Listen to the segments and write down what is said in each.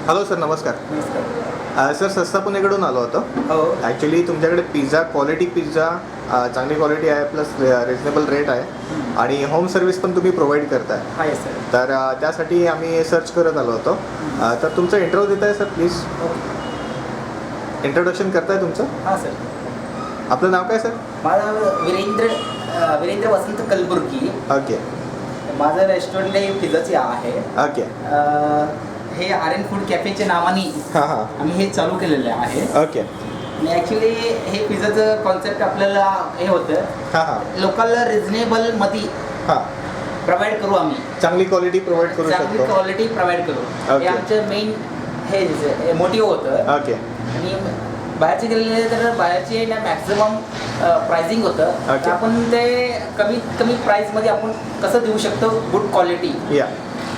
Hello sir, नमस्कार. Sir, सस्तापुणेकडून आलो होतो. हो. ॲक्च्युली तुमच्याकडे पिझ्झा, क्वालिटी पिझ्झा चांगली क्वालिटी आहे, प्लस रिजनेबल रेट आहे आणि होम सर्व्हिस पण तुम्ही प्रोव्हाइड करताय. आहे सर. तर त्यासाठी आम्ही सर्च करत आलो होतो. तर तुमचा इंट्रो देताय सर, प्लीज. इंट्रोडक्शन करताय तुमचं? हां सर. आपलं नाव काय सर? माझं वीरेंद्र वसंत कलबुर्गी. ओके. माझं रेस्टॉरंट हे पिझ्झाचे आहे. ओके. हे आर्यन फूड कॅफेच्या नावाने हां हां. आम्ही हे चालू केलेलं आहे. ओके. आणि ॲक्च्युली हे पिझ्झाचं कॉन्सेप्ट आपल्याला हे होतं, हां हां. लोकांना रिजनेबलमध्ये हां, प्रोव्हाइड करू आम्ही. चांगली क्वालिटी प्रोव्हाइड करू चांगली शकतो. क्वालिटी प्रोव्हाइड करू. हे Okay. आमचं मेन हे मोटिव्ह होतं. ओके. आणि बाहेरचे गेलेले तर बाहेरचे ना मॅक्झिमम प्राइसिंग होतं. Okay. तर आपण ते कमीत कमी प्राईसमध्ये आपण कसं देऊ शकतो गुड क्वालिटी, या.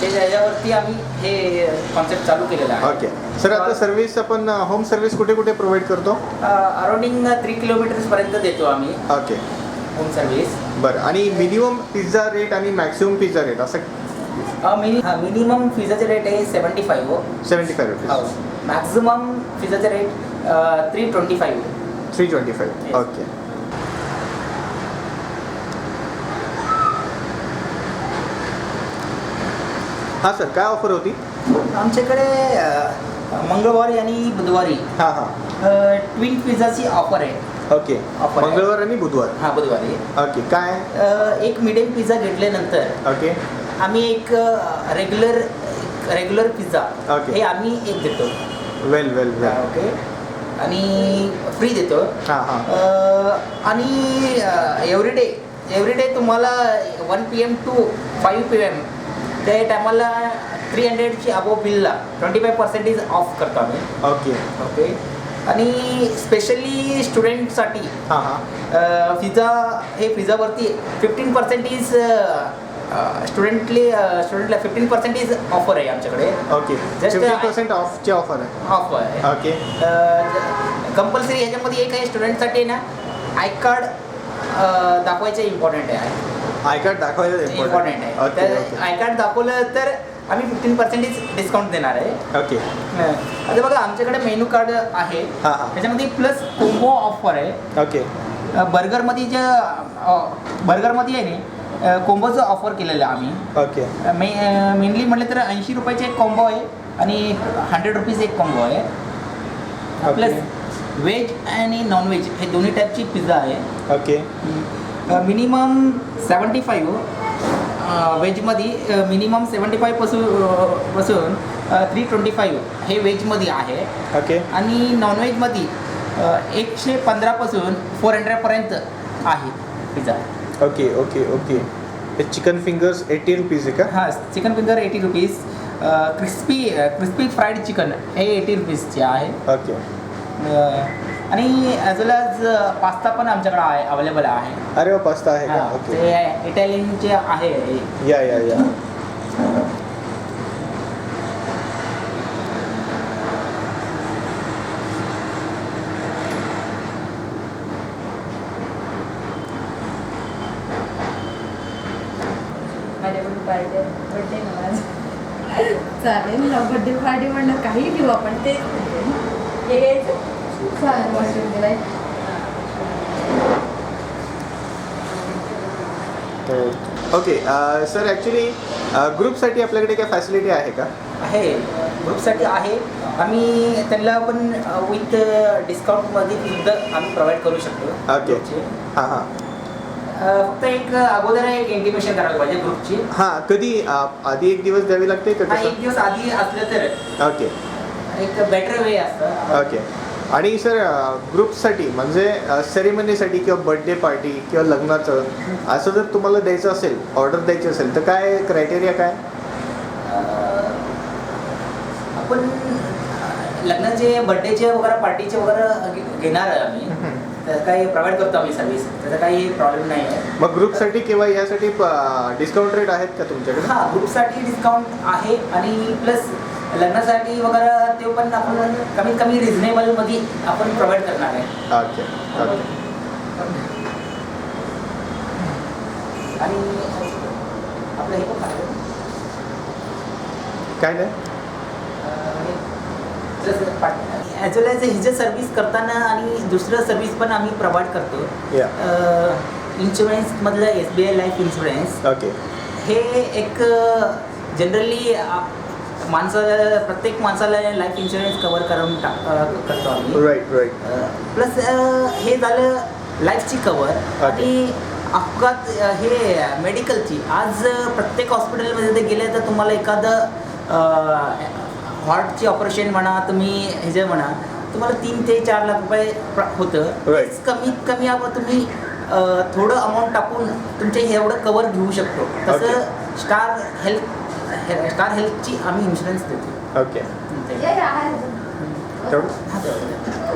त्याच्यावरती आम्ही हे कॉन्सेप्ट चालू केलेला आहे. ओके. सर, आता सर्व्हिस आपण होम सर्व्हिस कुठे कुठे प्रोव्हाइड करतो? अराउंडिंग 3 किलोमीटर्सपर्यंत देतो आम्ही ओके. Home service. बरं. आणि मिनिमम पिझ्झा रेट आणि मॅक्सिमम पिझ्झा रेट असं? मिनिमम पिझ्झाचे रेट आहे 75. 75 रुपीज. हो. मॅक्झिमम पिझ्झाचे रेट 325. 325. Yes. ओके. हां सर, काय ऑफर होती? आमच्याकडे मंगळवारी आणि बुधवारी हां हां. ट्विन पिझ्झाची ऑफर आहे. ओके. Offer आहे. मंगळवार आणि बुधवार. हां, बुधवारी. ओके. काय? एक मिडियम पिझ्झा घेतल्यानंतर ओके. आम्ही एक रेग्युलर पिझ्झा Okay. हे आम्ही एक देतो. वेल वेल वेल. ओके. आणि फ्री देतो. हां हां. आणि एव्हरीडे तुम्हाला 1 PM to 5 PM त्या टायमाला 300ची अबोव बिलला 25% ऑफ करतो आम्ही. ओके. ओके. आणि स्पेशली स्टुडंटसाठी हां हां. पिझ्झावरती 15% स्टुडंटला 15% ऑफर आहे आमच्याकडे. ओके. Just 50% ऑफची ऑफर आहे. ऑफ आहे. ओके. कंपल्सरी ह्याच्यामध्ये एक आहे स्टुडंटसाठी ना, आय कार्ड दाखवायचं इम्पॉर्टंट आहे. आय कार्ड दाखवायला इम्पॉर्टंट आहे. ओके. तर ओके. आय कार्ड दाखवलं तर आम्ही 15% डिस्काउंट देणार आहे. ओके. आता बघा, आमच्याकडे मेनू कार्ड आहे. हां हां. त्याच्यामध्ये प्लस कोंबो ऑफर आहे. ओके. बर्गरमध्ये आहे ना, कोंबोचं ऑफर केलेलं आहे आम्ही. ओके. मेनली म्हटलं तर 80 रुपयाचे एक कॉम्बो आहे आणि 100 रुपीज एक कॉम्बो आहे. प्लस व्हेज आणि नॉनव्हेज हे दोन्ही टाईपची पिझ्झा आहे. ओके. मिनिमम 75 व्हेजमध्ये मिनिमम 75 पासून 325 हे व्हेजमध्ये आहे. ओके. आणि नॉनव्हेजमध्ये 115 पासून 400पर्यंत आहे पिझ्झा. ओके. ओके. ओके. हे चिकन फिंगर्स 80 रुपीज आहे का? हां, chicken finger 80 rupees. Crispy fried chicken हे 80 रुपीजचे आहे. ओके. आणि ॲज वेल ॲज पास्ता पण आमच्याकडे आहे, अवेलेबल आहे. अरे वा, पास्ता आहे का? हां, ओके. ते इटालियनचे आहे. या या या. बर्थडे मला चालेल ना. बर्थडे पार्टी म्हणलं काही घेऊ आपण. ते हे घ्यायचं चालेल. वाटून गेलाय. ओके. सर, ॲक्च्युली ग्रुपसाठी आपल्याकडे काय फॅसिलिटी आहे का? आहे, ग्रुपसाठी आहे. आम्ही त्यांना पण विथ डिस्काउंटमध्ये सुद्धा आम्ही प्रोव्हाइड करू शकतो. ओके. ग्रुपचे. हां हां. फक्त एक अगोदर एक इंटिमेशन करायला पाहिजे ग्रुपची. हां, कधी आधी एक दिवस द्यावी लागते का हा, कसं? एक दिवस आधी असलं तर ओके. एक बेटर वे असतं. ओके. आणि सर, ग्रुपसाठी म्हणजे सेरेमनीसाठी किंवा बर्थडे पार्टी किंवा लग्नाचं असं जर तुम्हाला द्यायचं असेल, ऑर्डर द्यायची असेल, तर काय क्रायटेरिया काय? आपण लग्नाचे, बर्थडेचे वगैरे, पार्टीचे वगैरे घेणार आहे आम्ही. तर काही प्रोव्हाइड करतो आम्ही सर्व्हिस. त्याचा काही प्रॉब्लेम नाही आहे. मग ग्रुपसाठी किंवा यासाठी डिस्काउंट रेट आहेत का तुमच्याकडे? हां, ग्रुपसाठी डिस्काउंट आहे. आणि प्लस लग्नासाठी वगैरे ते पण आपण कमीत कमी रिजनेबलमध्ये आपण प्रोव्हाइड करणार आहे. ओके. ओके. आणि आपलं हे पण काय नाही? ॲज वेल ॲज हिचं सर्व्हिस करताना आणि दुसरं सर्व्हिस पण आम्ही प्रोव्हाइड करतो. या इन्शुरन्समधलं SBI लाईफ इन्शुरन्स ओके हे एक जनरली प्रत्येक माणसाला लाईफ इन्शुरन्स कवर करून करतो आम्ही. राईट प्लस हे झालं लाईफची कवर. आणि अपघात हे मेडिकलची आज प्रत्येक हॉस्पिटलमध्ये ते गेले तर तुम्हाला एखादं हार्टची ऑपरेशन म्हणा, तुम्ही ह्याचे म्हणा, तुम्हाला 3 ते 4 लाख रुपये होतं. Right. कमीत कमी आपण तुम्ही थोडं अमाऊंट टाकून तुमचे हे एवढं कवर घेऊ शकतो. तसं स्टार हेल्थची आम्ही इन्शुरन्स देतो. ओके ते. या, या, आहे. तेवढं हा, तेवढं.